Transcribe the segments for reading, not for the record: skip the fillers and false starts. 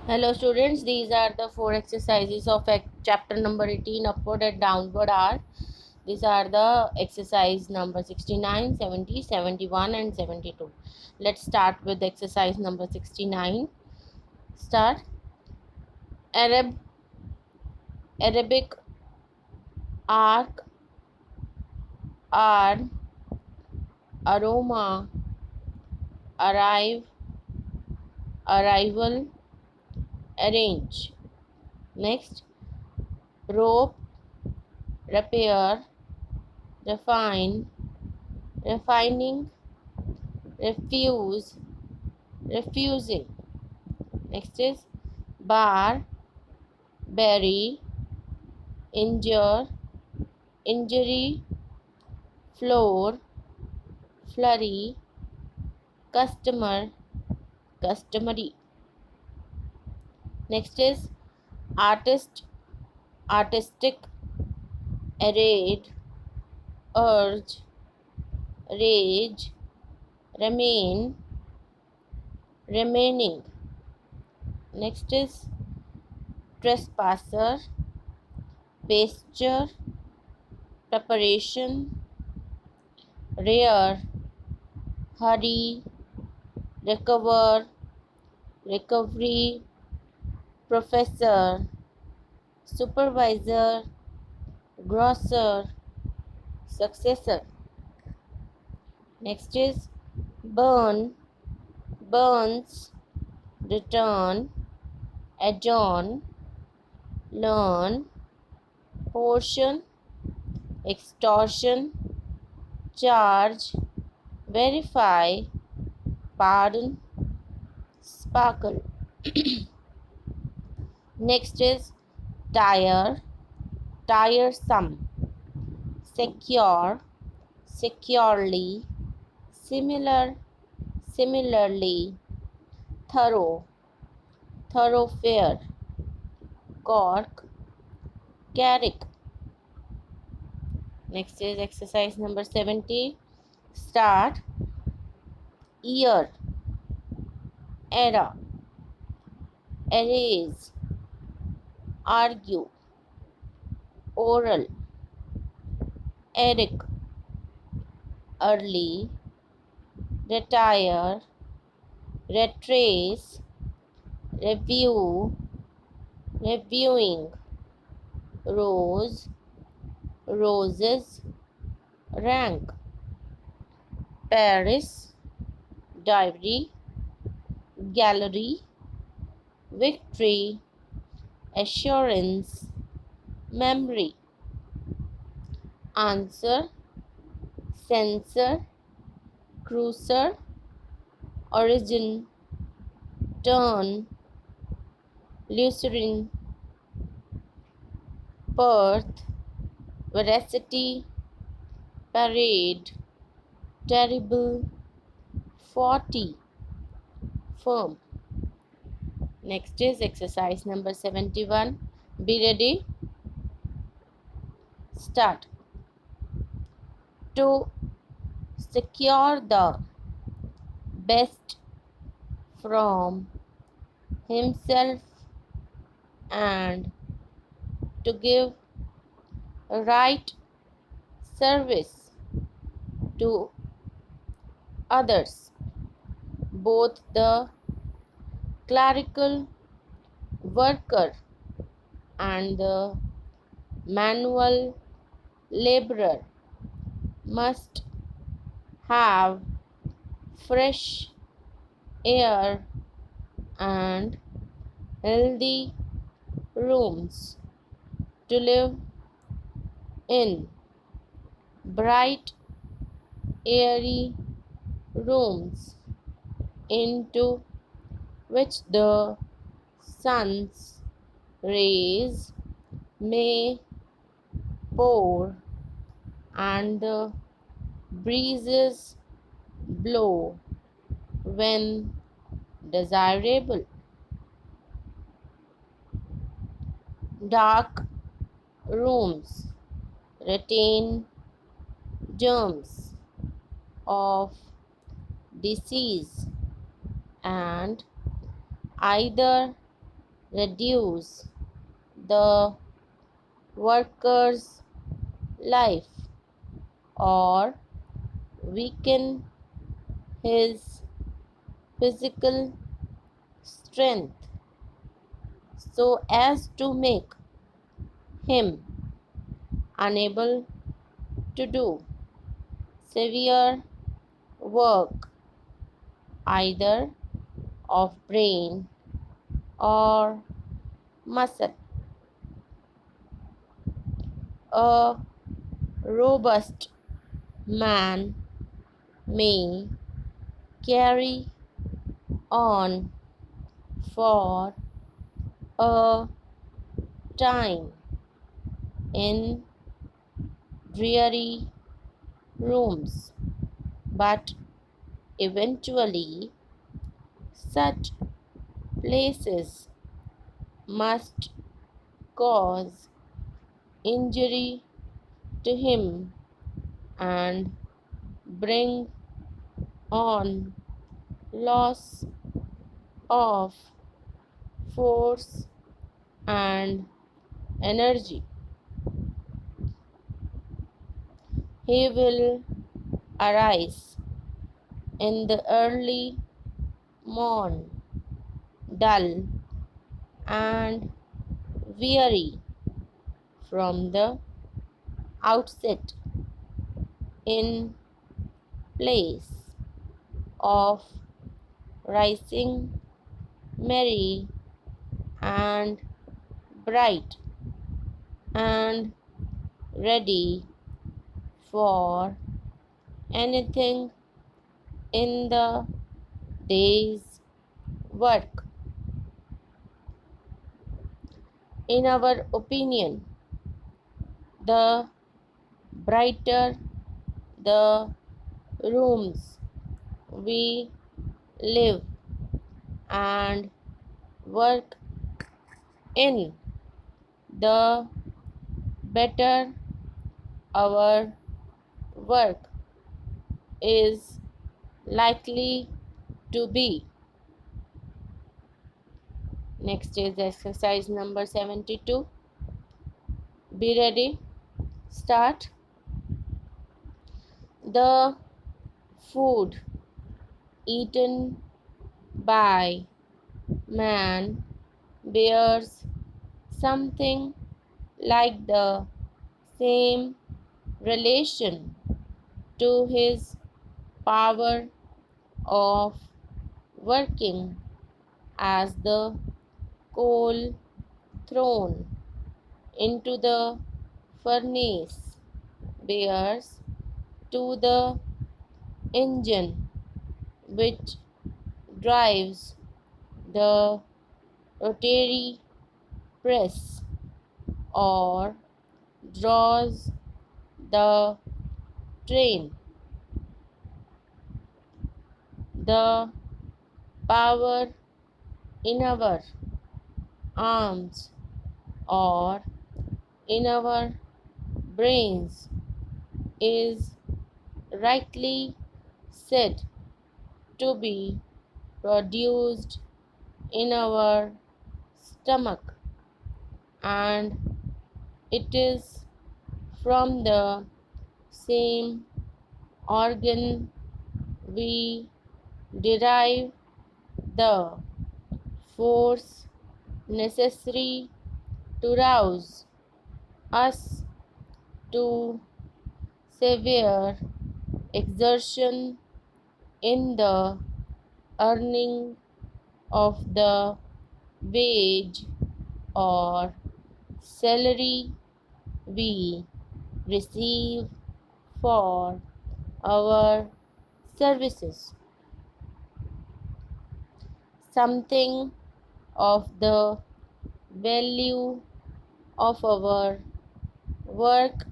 Hello students, these are the four exercises of chapter number 18, upward and downward are. These are the exercise number 69, 70, 71 and 72. Let's start with exercise number 69. Start. Arabic, arc, arm, aroma, arrive, arrival, arrange. Next, rope, repair, refine, refining, refuse, refusing. Next is bar, bury, injure, injury, floor, flurry, customer, customary. Next is artist, artistic, arrayed, urge, rage, remain, remaining. Next is trespasser, pasture, preparation, rare, hurry, recover, recovery, professor, supervisor, grocer, successor. Next is burn, burns, return, adjourn, learn, portion, extortion, charge, verify, pardon, sparkle. Next is tire, tiresome, secure, securely, similar, similarly, thorough, thoroughfare, cork, carrick. Next is exercise number 70. Start. Year, era, erase, argue, oral, eric, early, retire, retrace, review, reviewing, rose, roses, rank, Paris, diary, gallery, victory, assurance, memory. Answer, censor, cruiser, origin, turn, lucerne, Perth, veracity, parade, terrible, 40, firm. Next is exercise number 71. Be ready. Start. To secure the best from himself and to give right service to others, both the clerical worker and the manual laborer must have fresh air and healthy rooms to live in. Bright, airy rooms into which the sun's rays may pour and the breezes blow when desirable. Dark rooms retain germs of disease and either reduce the worker's life or weaken his physical strength so as to make him unable to do severe work either of brain or muscle. A robust man may carry on for a time in dreary rooms, but eventually such places must cause injury to him and bring on loss of force and energy. He will arise in the early morn, dull and weary from the outset, in place of rising merry and bright and ready for anything in the day's work. In our opinion, the brighter the rooms we live and work in, the better our work is likely to be. Next is exercise number 72. Be ready. Start. The food eaten by man bears something like the same relation to his power of working as the coal thrown into the furnace bears to the engine which drives the rotary press or draws the train. The power in our arms or in our brains is rightly said to be produced in our stomach, and it is from the same organ we derive the force necessary to rouse us to severe exertion in the earning of the wage or salary we receive for our services. Something of the value of our work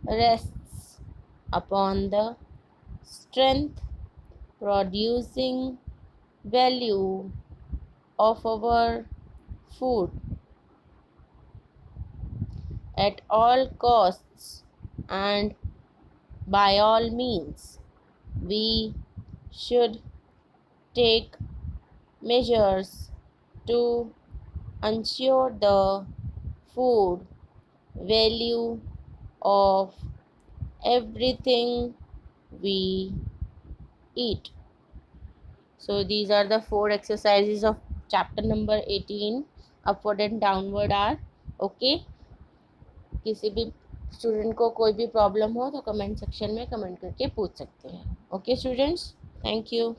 rests upon the strength producing value of our food. At all costs and by all means, we should take measures to ensure the food value of everything we eat. So these are the 4 exercises of chapter number 18, upward and downward are. Okay, किसी भी student को कोई भी problem हो तो comment section में comment करके पूछ सकते हैं. Okay students, thank you.